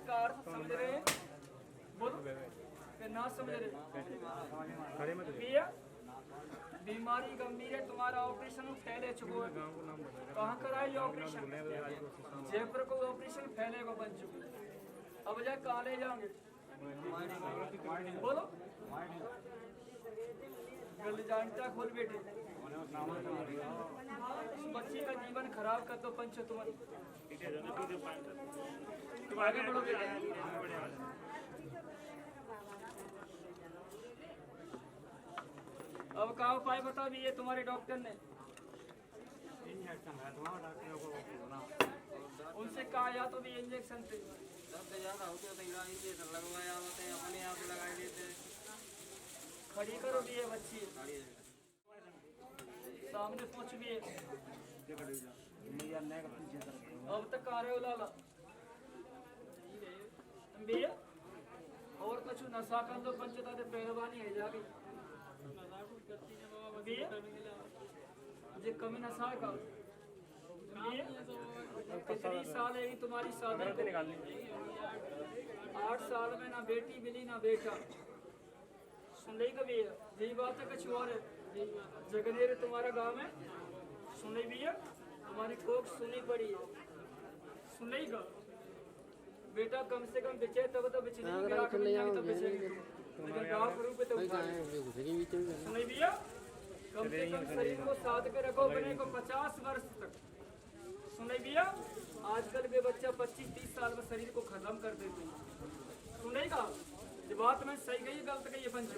इसका अर्थ समझ रहे हैं? बोलो कि ना समझ रहे? भैया बीमारी गंभीर है, तुम्हारा ऑपरेशन फैले चुको है। कहाँ कराए ऑपरेशन? जयपुर को ऑपरेशन फैले को बन चुके। अब जा कहाँ ले जाओगे? बोलो गल जानता खोल बेटे, बच्चे का जीवन खराब कर दो पंच तुम आगे बढ़ो बेटे। अब क्या उपाय बता भी ये तुम्हारे डॉक्टर ने? उनसे कहा या तो भी इंजेक्शन थे ज्यादा होते तो इंजेक्शन लगवाया होते अपने आप लगा देते। खड़ी करो भी ये बच्ची सामने पहुंच भी है। अब तक आ रहे हो लाला भैया और कुछ नशा कर दो पंचता पहलवानी है जाके जे कमी नशा का कितनी साल है तुम्हारी शादी को? 8 साल में ना बेटी मिली ना बेटा। सुन ली कभी यही बात है? कुछ और है? जगनेर तुम्हारा गांव में सुन ली भैया, तुम्हारी कोख सुनी पड़ी है। सुन ली का बेटा कम से कम बिचे तब तो बिचली तो बिचेगी गाँव रूप तो सुन ली भैया। कम से कम शरीर को साध के रखो अपने को 50 वर्ष तक। सुन ली भैया आजकल के बच्चा 25-30 साल में शरीर को खत्म कर देते हैं। सुनेगा ये बात मैं सही गई गलत गई पंच?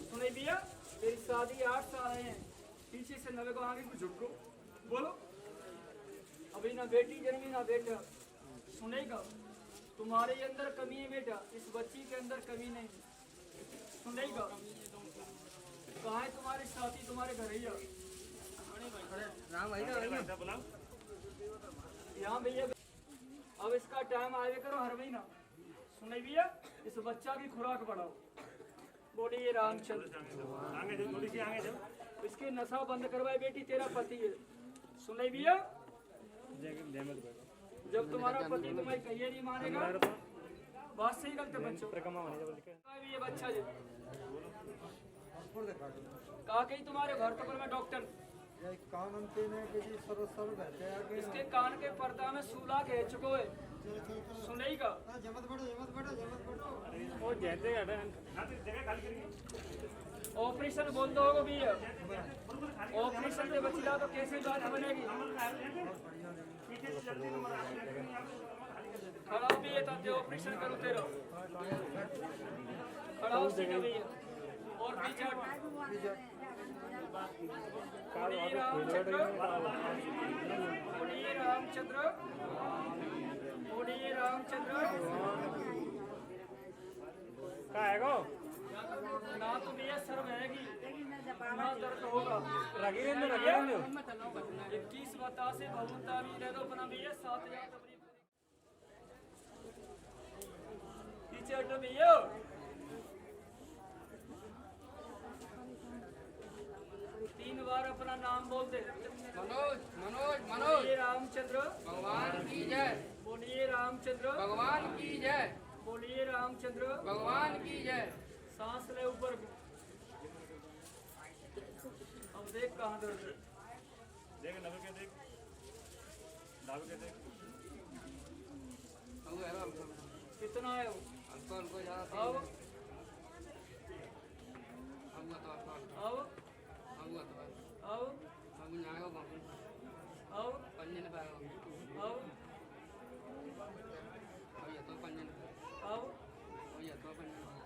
सुने भैया मेरी शादी 8 साल है, पीछे से 90 को आगे कुछ झुको बोलो। अभी ना बेटी जन्मी ना बेटा। सुनेगा तुम्हारे अंदर कमी है बेटा, इस बच्ची के अंदर कमी नहीं। सुनेगा कहाँ है तुम्हारे साथी? तुम्हारे घर ही यहाँ भैया। अब इसका टाइम आए करो हर महीना। सुने भैया इस बच्चा की खुराक बढ़ाओ। बोलिए रामचंद्र। इसके नशा बंद करवाए बेटी, तेरा पति है। सुने भैया जब तुम्हारा पति तुम्हें कहिए नहीं मानेगा बात सही गलत बच्चों ये बच्चा जी कहा कहीं तुम्हारे घर तो मैं डॉक्टर इसके कान के पर्दा में सूला के चुको है। सुनेगा ऑपरेशन बोल दो भी ऑपरेशन से बचला तो कैसे बात बनेगी? खड़ा भी है तो ऑपरेशन करो तेरा खड़ा हो सीधा भी है और पीछे रामचंद्र बोलिए रामचंद्र बोलिए रामचंद्र। क्या है गो? ना तो भैया सर बहेगी ना दर्द होगा। 21 बता से भगवंता भी दे दो अपना भैया 7000 पीछे हटो भैया। अपना नाम बोल दे। मनोज मनोज मनोज। रामचंद्र भगवान की जय। बोलिए रामचंद्र भगवान की जय। बोलिए रामचंद्र भगवान की जय। सांस ले ऊपर। अब देख कहाँ दर्द है। देख नब के देख दाव के देख कितना है वो? अंकल को ज्यादा अब अब अब अब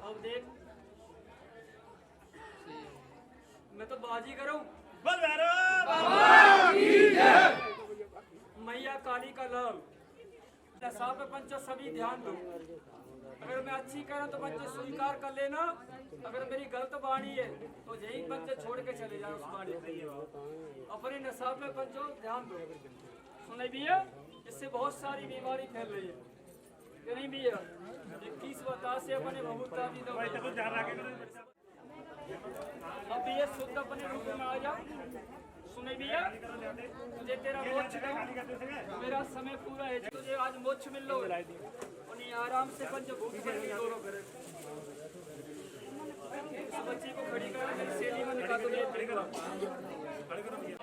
अब देख मैं तो बाजी करूं। मैया काली का लाल दशा पे पंच सभी ध्यान दो। अगर मैं अच्छी करूं तो पंच स्वीकार कर लेना, अगर मेरी गलत वाणी है तो यही पंच छोड़ के चले जाओ उस वाणी। अपने नशा पे पंचो ध्यान दो। सुने भैया इससे बहुत सारी बीमारी फैल रही है कि नहीं भैया? 21 बता से अपने बहुता भी दो। अब भैया शुद्ध अपने रूप में आ जाओ। सुने भैया तुझे तेरा मोक्ष दूं, मेरा समय पूरा है। तुझे आज मोक्ष मिल लो उन्हें आराम से पंचभूत करके दोनों करे। इस बच्ची को खड़ी कर मेरी सेली में निकाल दो। खड़े करो भैया।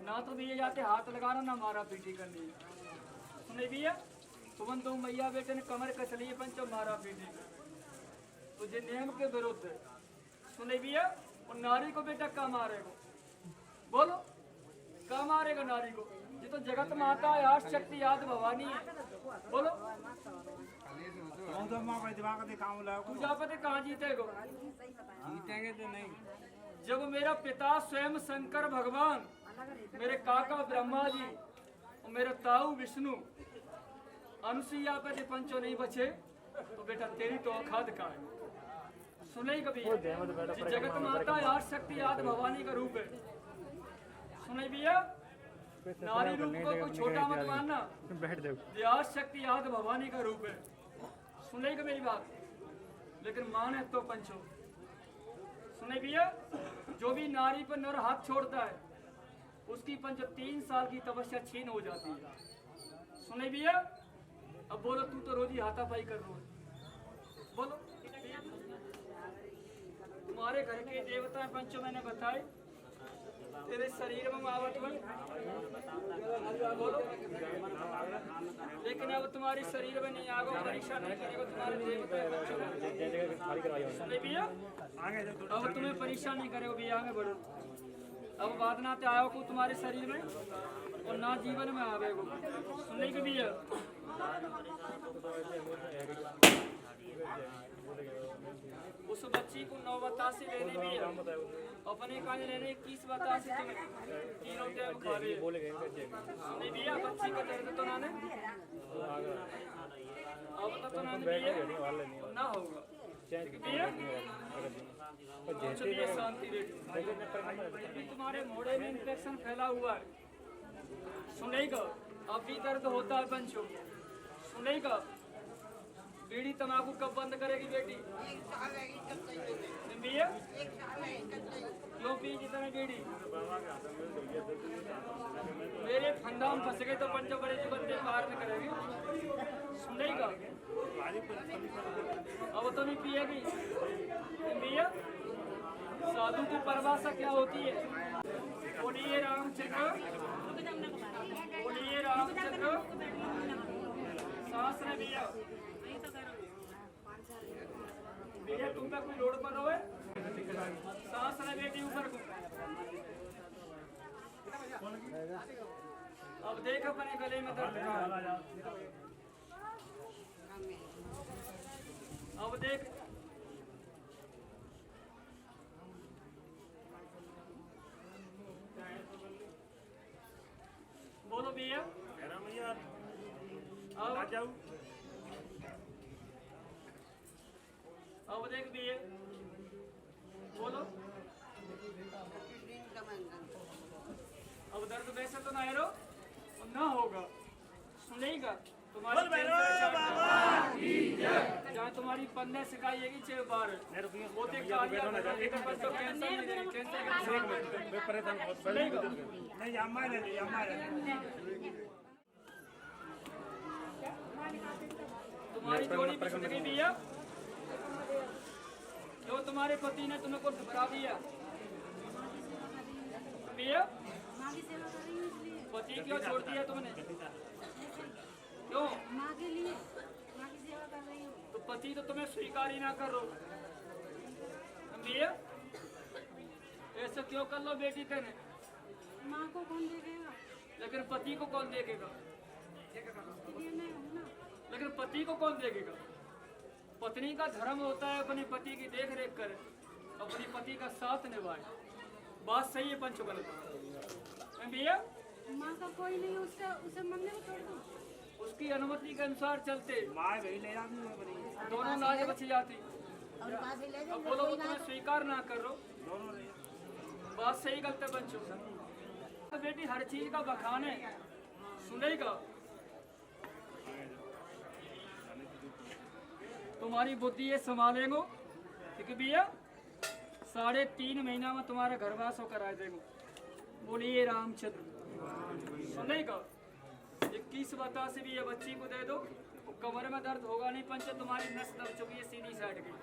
ना तो भी ये जाते हाथ लगाना ना मारा पीटी करनी। सुने भैया तुम दो मैया बेटे ने कमर कस ली पंचो मारा पीटी तुझे नियम के विरुद्ध है। सुने भैया और नारी को बेटा क्या मारेगा? बोलो क्या मारेगा नारी को? ये तो जगत माता है, आठ शक्ति याद भवानी है। बोलो पूजा पति कहाँ जीतेगो? जीतेंगे तो नहीं। जब मेरा पिता स्वयं शंकर भगवान, मेरे काका ब्रह्मा जी और मेरे ताऊ विष्णु अनुसुईया पे पंचो नहीं बचे तो बेटा तेरी तो औकात का है। सुने कभी जगत माता आठ शक्ति याद भवानी का रूप है। सुने भैया नारी रूप को कोई छोटा मत मानना, ये आठ शक्ति याद भवानी का रूप है। सुने का मेरी बात, लेकिन माने तो पंचो। सुने भैया जो भी नारी पर नर हाथ छोड़ता है उसकी पंच 3 साल की तपस्या छीन हो जाती है। सुने भैया अब बोलो तू तो रोज ही हाथापाई कर रहा है। बोलो तुम्हारे घर के देवता पंचो मैंने बताए तेरे शरीर में आवत में बोलो, लेकिन अब तुम्हारे शरीर में नहीं आगो परीक्षा नहीं करेगा तुम्हारे देवता। सुने भैया अब तुम्हें परीक्षा नहीं करेगा भैया आगे बढ़ो। अब बात ना ते आयो को तुम्हारे शरीर में और ना जीवन में आवेगो। सुनने के भैया उस बच्ची को 9 बतासे लेने भी है, अपने काज लेने 21 बतासे तुम्हें तीनों टाइम खा रही है। सुने भैया बच्ची का दर्द तो ना ने अब तो ना भैया ना होगा भैया चलिए शांति रेडी। तुम्हारे मोड़े में इन्फेक्शन फैला हुआ है। सुनेगा अब भी दर्द होता है पंचो। सुनेगा बीड़ी तंबाकू कब बंद करेगी बेटी? भैया क्यों पी जितना बीड़ी? मेरे फंदा में फंस गए तो पंचो बड़े जी बंदे पार न करेगी। सुनेगा अब तो नहीं पिएगी भैया। साधु की परिभाषा क्या होती है? बोलिए रामचंद्र, बोलिए रामचंद्र। सांस ने भैया भैया तुम पे कोई लोड पर हो? सांस ने बेटी ऊपर को। अब देख अपने गले में दर्द का। अब देख बोलो भैया अब देख भैया बोलो। अब दर्द वैसे तो ना रो ना होगा। सुनेगा तुम्हारी जहाँ तुम्हारी 15 सिखाइएगी 6 बार वो तुम्हारी जोड़ी पिछड़ गई भैया। जो तुम्हारे पति ने तुम्हें को ठुकरा दिया भैया, पति क्यों छोड़ दिया तुमने? क्यों? माँ के लिए माँ की सेवा कर रही हूँ। तो पति तो तुम्हें स्वीकार ही ना कर लो भैया। ऐसा क्यों कर लो बेटी तेने? माँ को कौन देखेगा? लेकिन पति को कौन देखेगा? इसलिए मैं हूँ ना। लेकिन पति को कौन देखेगा? पत्नी का धर्म होता है अपने पति की देख रेख करे, अपनी पति का साथ निभाए। बात सही है पंचो गलत भैया? माँ का कोई नहीं, उसका उसे मंदिर में छोड़ दो। उसकी अनुमति के अनुसार चलते दोनों लाज बच जाती। अब बोलो वो तुम्हें स्वीकार ना कर लो। बात सही गलत है पंचो। तो बेटी हर चीज का बखान है। सुनेगा तुम्हारी बुद्धि ये संभालेंगे क्योंकि भैया 3.5 महीना में तुम्हारा घरवास होकर आ देंगे। बोलिए रामचंद्र। सुनेगा 21 बता से भी ये बच्ची को दे दो वो कमर में दर्द होगा नहीं पंच, तुम्हारी नस दब चुकी है सीधी साइड की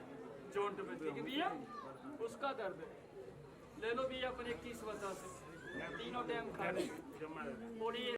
जोंट में, ठीक है भैया, उसका दर्द है। ले लो भैया अपने 21 वजह से, तीनों टाइम खा ले। जमा थोड़ी